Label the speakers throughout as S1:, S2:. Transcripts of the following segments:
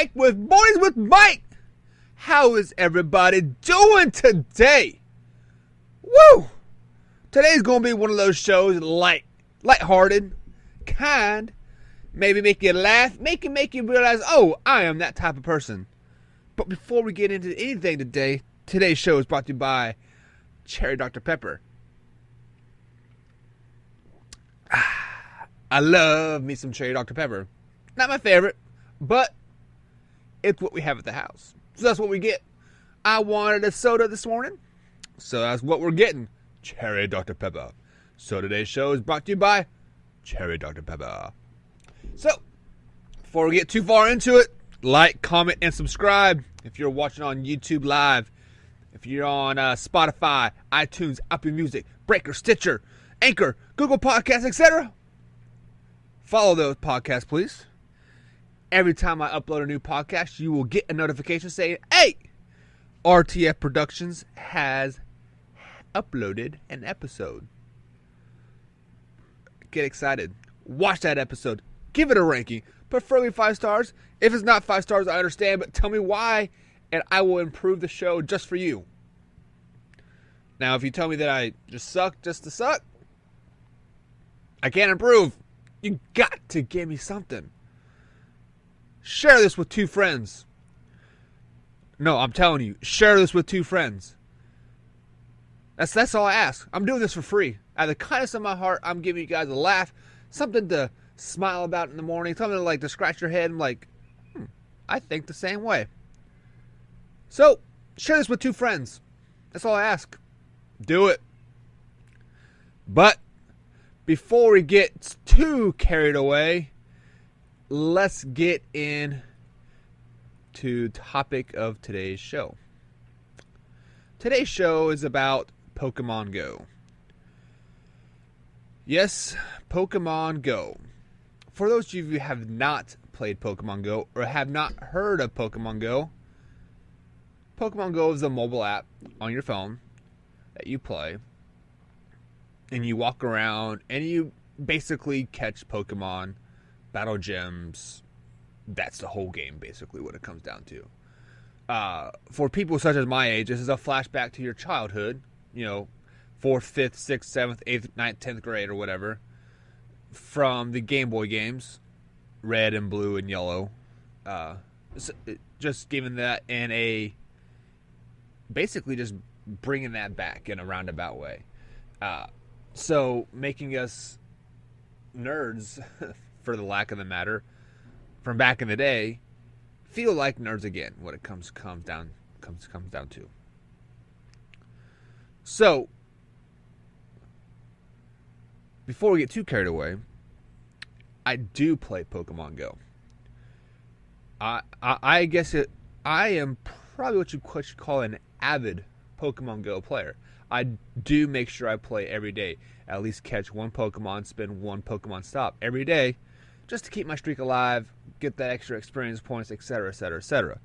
S1: Mike with Mornings with Mike. How is everybody doing today? Woo! Today's going to be one of those shows lighthearted, kind, maybe make you laugh, make you realize, oh, I am that type of person. But before we get into anything today, today's show is brought to you by Cherry Dr. Pepper. I love me some Cherry Dr. Pepper. Not my favorite, but it's what we have at the house. So that's what we get. I wanted a soda this morning, so that's what we're getting. Cherry Dr. Pepper. So today's show is brought to you by Cherry Dr. Pepper. So, before we get too far into it, like, comment, and subscribe. If you're watching on YouTube Live, if you're on Spotify, iTunes, Apple Music, Breaker, Stitcher, Anchor, Google Podcasts, etc., follow those podcasts, please. Every time I upload a new podcast, you will get a notification saying, hey, RTF Productions has uploaded an episode. Get excited. Watch that episode. Give it a ranking. Preferably 5 stars. If it's not 5 stars, I understand, but tell me why, and I will improve the show just for you. Now, if you tell me that I just suck just to suck, I can't improve. You got to give me something. Share this with 2 friends. No, I'm telling you, share this with 2 friends. That's all I ask. I'm doing this for free. Out of the kindness of my heart, I'm giving you guys a laugh, something to smile about in the morning, something to scratch your head and I think the same way. So, share this with 2 friends. That's all I ask. Do it. But before we get too carried away, let's get in to topic of today's show. Today's show is about Pokemon Go. Yes, Pokemon Go. For those of you who have not played Pokemon Go or have not heard of Pokemon Go, Pokemon Go is a mobile app on your phone that you play, and you walk around and you basically catch Pokemon, battle gyms. That's the whole game, basically, what it comes down to. For people such as my age, this is a flashback to your childhood, 4th, 5th, 6th, 7th, 8th, 9th, 10th grade or whatever, from the Game Boy games, red and blue and yellow. Just giving that in a, basically just bringing that back in a roundabout way. So making us nerds, for the lack of the matter, from back in the day, feel like nerds again. What it comes down to. So, before we get too carried away, I do play Pokemon Go. I guess I am probably what you call an avid Pokemon Go player. I do make sure I play every day. At least catch one Pokemon, spend one Pokemon stop every day, just to keep my streak alive, get that extra experience points, etc., etc., etc.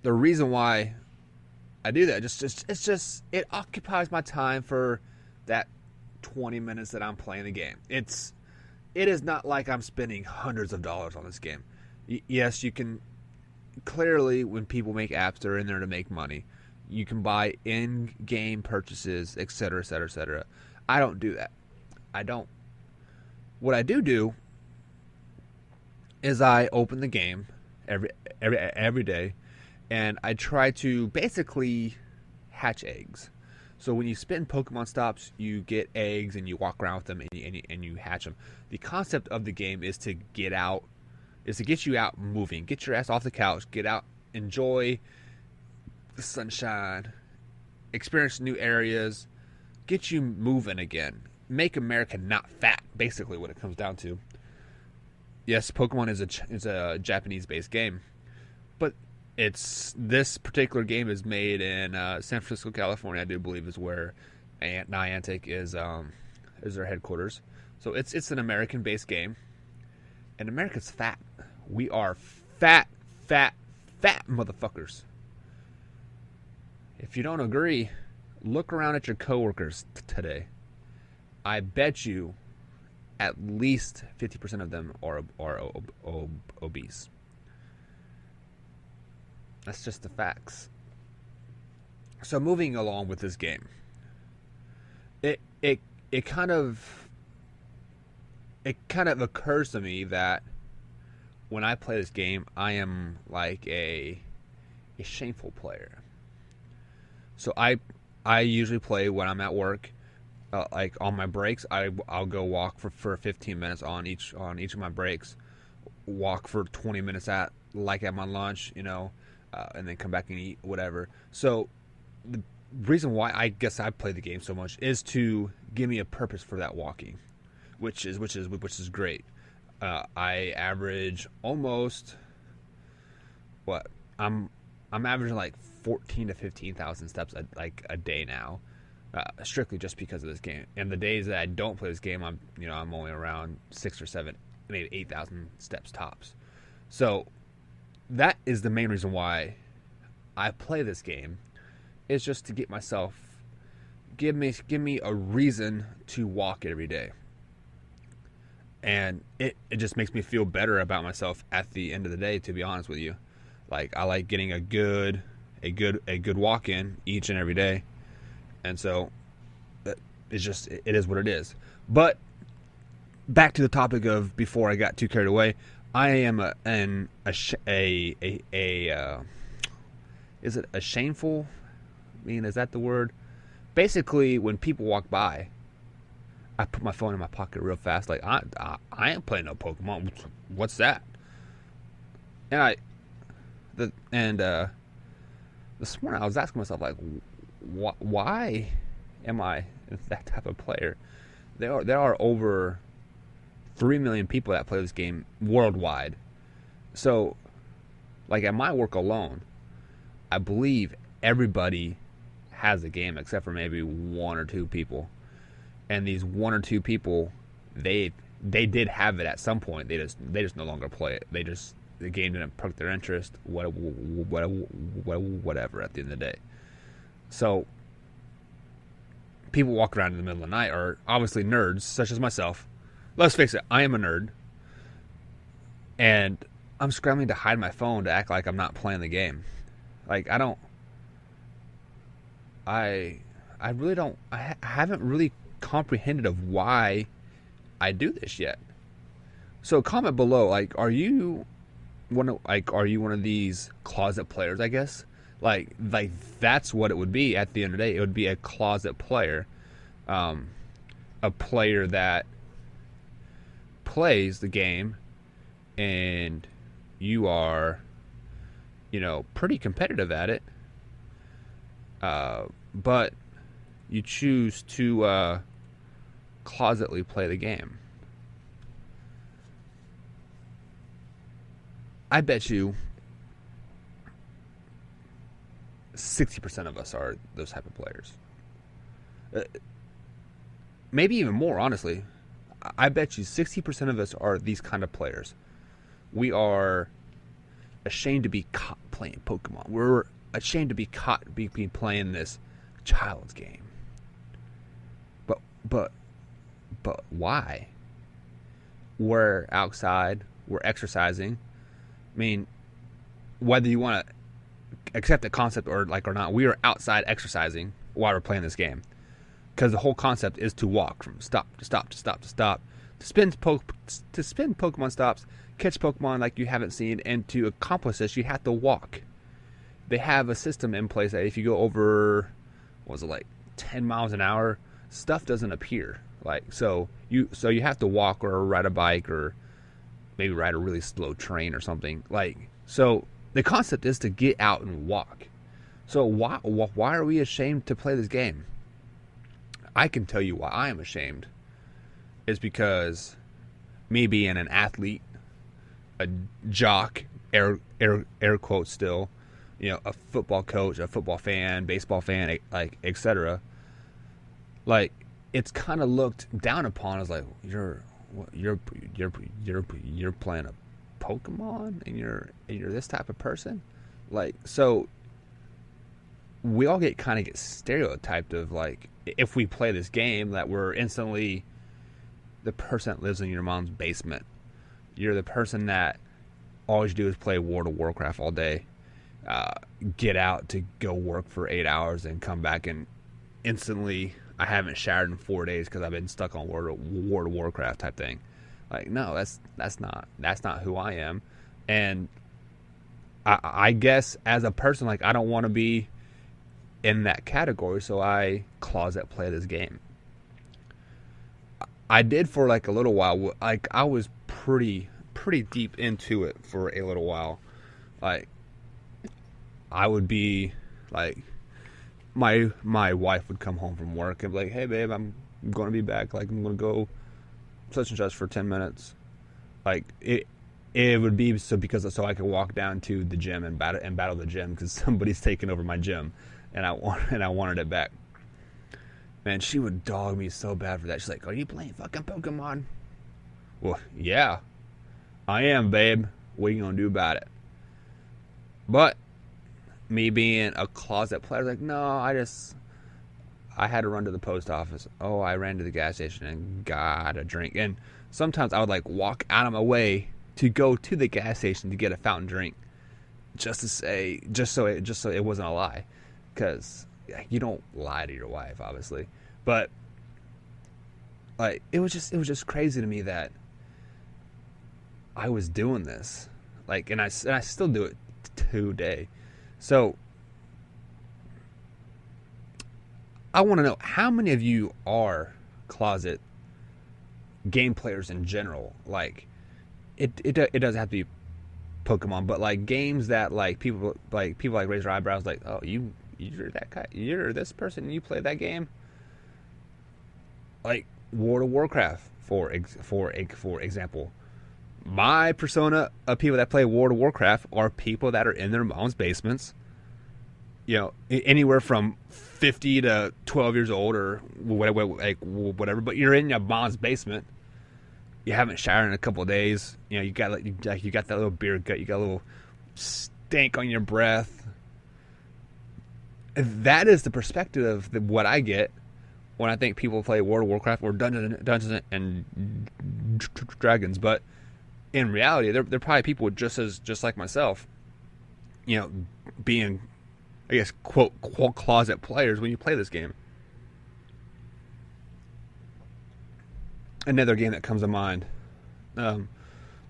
S1: The reason why I do that, it occupies my time for that 20 minutes that I'm playing the game. It is not like I'm spending hundreds of dollars on this game. Yes, you can, clearly when people make apps, they're in there to make money. You can buy in-game purchases, etc., etc., etc. I don't do that. I don't. What I do is I open the game every day, and I try to basically hatch eggs. So when you spend Pokemon stops, you get eggs and you walk around with them and you hatch them. The concept of the game is to get you out moving, get your ass off the couch, get out, enjoy the sunshine, experience new areas, get you moving again. Make America not fat, basically what it comes down to. Yes, Pokemon is a Japanese-based game, but this particular game is made in San Francisco, California. I do believe is where Niantic is their headquarters. So it's an American-based game, and America's fat. We are fat motherfuckers. If you don't agree, look around at your coworkers today. I bet you at least 50% of them are obese. That's just the facts. So moving along with this game, it kind of occurs to me that when I play this game, I am like a shameful player. So I usually play when I'm at work, like on my breaks. I'll go walk for 15 minutes on each of my breaks, walk for 20 minutes at my lunch, and then come back and eat whatever. So the reason why I guess I play the game so much is to give me a purpose for that walking, which is great. I average almost I'm averaging like 14 to 15,000 steps a day now, strictly just because of this game. And the days that I don't play this game, I'm only around 6 or 7, maybe 8,000 steps tops. So that is the main reason why I play this game, is just to get myself, give me a reason to walk every day. And it just makes me feel better about myself at the end of the day, to be honest with you. Like, I like getting a good walk in each and every day. And so it is what it is. But back to the topic of before I got too carried away, I am is it a shameful? I mean, is that the word? Basically, when people walk by, I put my phone in my pocket real fast. Like, I ain't playing no Pokemon. What's that? And this morning I was asking myself, like, why am I that type of player? There are over 3 million people that play this game worldwide. So, like, at my work alone, I believe everybody has a game except for maybe 1 or 2 people. And these 1 or 2 people, they did have it at some point. They just no longer play it. The game didn't perk their interest. Whatever. At the end of the day, so people walk around in the middle of the night are obviously nerds, such as myself. Let's face it, I am a nerd, and I'm scrambling to hide my phone to act like I'm not playing the game. Like, I haven't really comprehended of why I do this yet. So comment below, like, are you one of these closet players, I guess? Like that's what it would be at the end of the day. It would be a closet player, a player that plays the game, and you are, pretty competitive at it, but you choose to closetly play the game. I bet you 60% of us are those type of players. Maybe even more, honestly. I bet you 60% of us are these kind of players. We are ashamed to be caught playing Pokemon. We're ashamed to be caught being playing this child's game. But why? We're outside. We're exercising. I mean, whether you want to accept the concept or not, we are outside exercising while we're playing this game. Because the whole concept is to walk from stop to stop to stop to stop, to spin Pokemon stops, catch Pokemon like you haven't seen, and to accomplish this, you have to walk. They have a system in place that if you go over, 10 miles an hour, stuff doesn't appear. So you have to walk or ride a bike or maybe ride a really slow train or something. So the concept is to get out and walk. So why are we ashamed to play this game? I can tell you why I am ashamed. Is because me being an athlete, a jock, air quotes still, a football coach, a football fan, baseball fan, etc. It's kind of looked down upon as like you're playing a Pokemon and you're this type of person. So we all get stereotyped of, if we play this game, that we're instantly the person that lives in your mom's basement. You're the person that all you do is play World of Warcraft all day. Get out to go work for 8 hours and come back and instantly I haven't showered in 4 days because I've been stuck on World of Warcraft type thing. Like, no, that's not who I am. And I guess as a person, like, I don't want to be in that category, so I closet play this game. I did for like a little while. Like, I was pretty deep into it for a little while. Like, I would be like, my wife would come home from work and be like, "Hey babe, I'm going to be back. Like, I'm going to go such and such for 10 minutes." Like, it would be so I could walk down to the gym and battle the gym because somebody's taking over my gym, and I wanted it back. Man, she would dog me so bad for that. She's like, "Are you playing fucking Pokemon?" Well, yeah, I am, babe. What are you gonna do about it? But me being a closet player, like, no, I had to run to the post office. Oh, I ran to the gas station and got a drink. And sometimes I would like walk out of my way to go to the gas station to get a fountain drink, just so it wasn't a lie, because you don't lie to your wife, obviously. But like, it was just crazy to me that I was doing this, like, and I still do it today. So I want to know, how many of you are closet game players in general? Like, it doesn't have to be Pokemon, but like games that like people raise their eyebrows, like, "Oh, you're that guy, you're this person, you play that game." Like World of Warcraft, for example. My persona of people that play World of Warcraft are people that are in their mom's basements, you know, anywhere from 50 to 12 years old or whatever. But you're in your mom's basement. You haven't showered in a couple of days. You know, you got that little beer gut. You got a little stank on your breath. That is the perspective of what I get when I think people play World of Warcraft or Dungeons and Dragons. But in reality, they're probably people just like myself, you know, being, I guess, quote closet players when you play this game. Another game that comes to mind. Let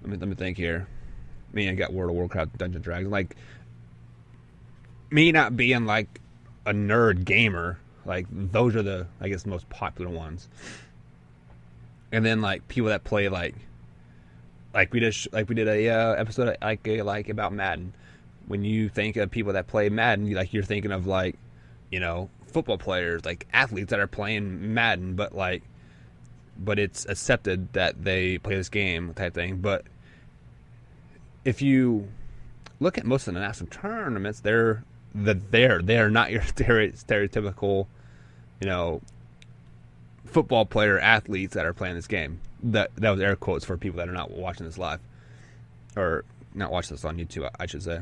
S1: me think here. Me, I got World of Warcraft, Dungeons and Dragons. Like, me not being like a nerd gamer, like, those are the, I guess, most popular ones. And then like people that play like we did a episode like about Madden. When you think of people that play Madden, you're thinking of, like, you know, football players, like athletes that are playing Madden, but it's accepted that they play this game type thing. But if you look at most of the national tournaments, they're not your stereotypical, you know, football player athletes that are playing this game. That was air quotes for people that are not watching this live, or not watching this on YouTube, I should say.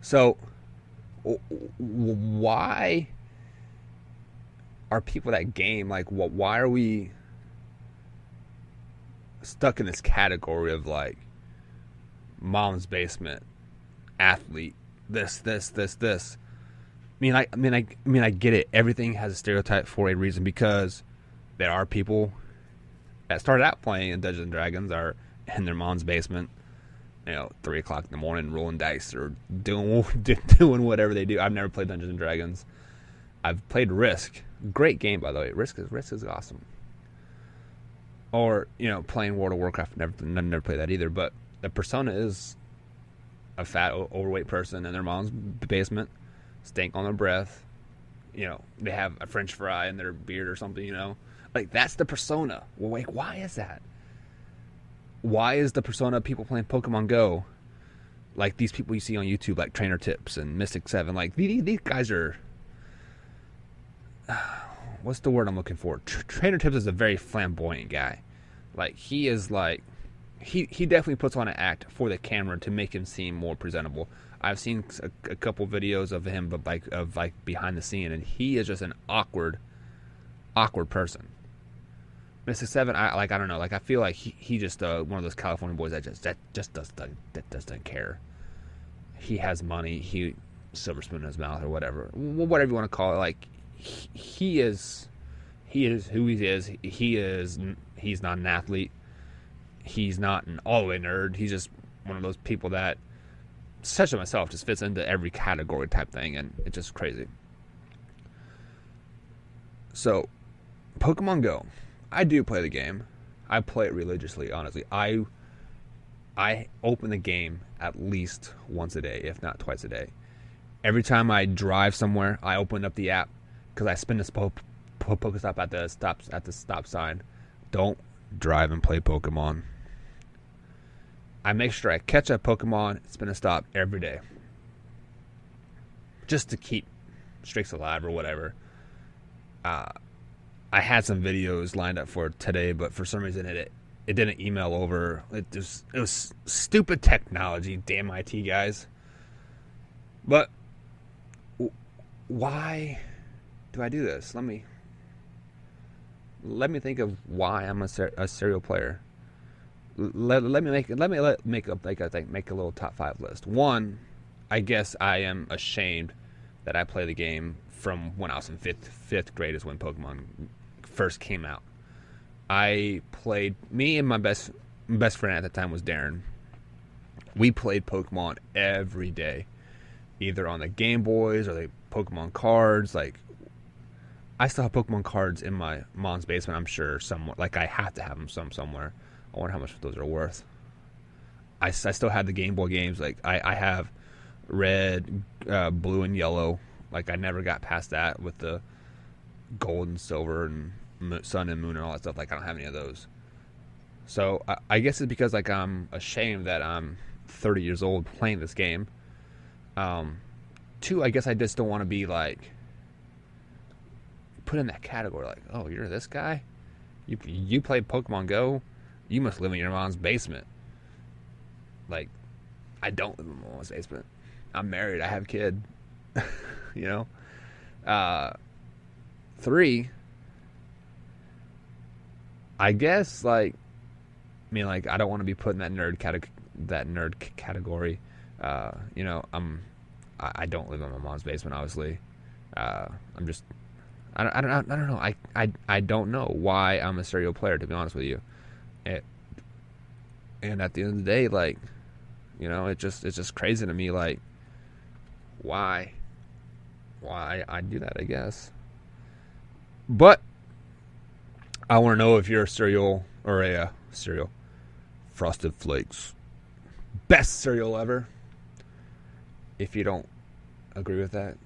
S1: So why are people that game, like, why are we stuck in this category of like mom's basement athlete, this? I get it. Everything has a stereotype for a reason, because there are people that started out playing in Dungeons and Dragons are in their mom's basement, you know, 3 o'clock in the morning, rolling dice or doing whatever they do. I've never played Dungeons and Dragons. I've played Risk. Great game, by the way. Risk is awesome. Or, you know, playing World of Warcraft. Never played that either. But the persona is a fat, overweight person in their mom's basement, stank on their breath. You know, they have a French fry in their beard or something, you know. Like, that's the persona. Well, like, why is that? Why is the persona of people playing Pokemon Go like these people you see on YouTube, like Trainer Tips and Mystic 7? Like, these guys are... what's the word I'm looking for? Trainer Tips is a very flamboyant guy. Like, he is like... He definitely puts on an act for the camera to make him seem more presentable. I've seen a couple videos of him, but like behind the scene, and he is just an awkward person. Mystic 7, I don't know. Like I feel like he just one of those California boys that just doesn't care. He has money. He silver spoon in his mouth or whatever you want to call it. Like he is who he is. He's not an athlete. He's not an all the way nerd. He's just one of those people that, such as myself, just fits into every category type thing, and it's just crazy. So, Pokemon Go. I do play the game. I play it religiously, honestly. I open the game at least once a day, if not twice a day. Every time I drive somewhere, I open up the app because I spin this Pokestop at the stop sign. Don't drive and play Pokemon. I make sure I catch a Pokemon, spin a stop every day, just to keep streaks alive or whatever. I had some videos lined up for today, but for some reason it didn't email over. It was stupid technology, damn IT guys. But why do I do this? Let me think of why I'm a serial player. Let me make a little top 5 list. One, I guess I am ashamed that I play the game from when I was in fifth grade is when Pokemon first came out. I played, me and my best friend at the time was Darren. We played Pokemon every day, either on the Game Boys or the Pokemon cards. Like, I still have Pokemon cards in my mom's basement, I'm sure, somewhere. Like, I have to have them somewhere. I wonder how much those are worth. I still have the Game Boy games. Like, I have red, blue, and yellow. Like, I never got past that with the gold and silver and sun and moon and all that stuff. Like, I don't have any of those. So, I guess it's because, like, I'm ashamed that I'm 30 years old playing this game. Two, I guess I just don't want to be, like, put in that category. Like, oh, you're this guy? You play Pokemon Go? You must live in your mom's basement. Like, I don't live in my mom's basement. I'm married. I have a kid. You know? 3, I guess, like, I mean, like, I don't want to be put in that nerd category. You know, I don't live in my mom's basement, obviously. I'm just, I don't know. I don't know why I'm a serial player, to be honest with you. And at the end of the day, like, you know, it's just crazy to me, like, why I do that, I guess. But I want to know if you're a cereal or a cereal. Frosted Flakes, best cereal ever. If you don't agree with that,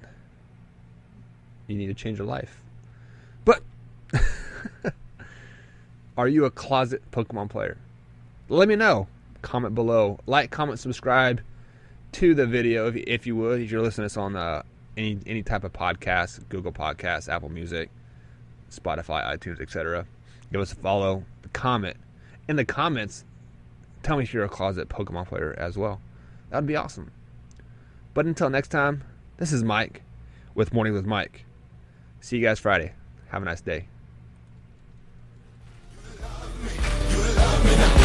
S1: you need to change your life. But are you a closet Pokemon player? Let me know. Comment below. Like, comment, subscribe to the video if you would. If you're listening to this on any type of podcast, Google Podcasts, Apple Music, Spotify, iTunes, etc. Give us a follow. Comment. In the comments, tell me if you're a closet Pokemon player as well. That would be awesome. But until next time, this is Mike with Morning with Mike. See you guys Friday. Have a nice day.
S2: You love me now.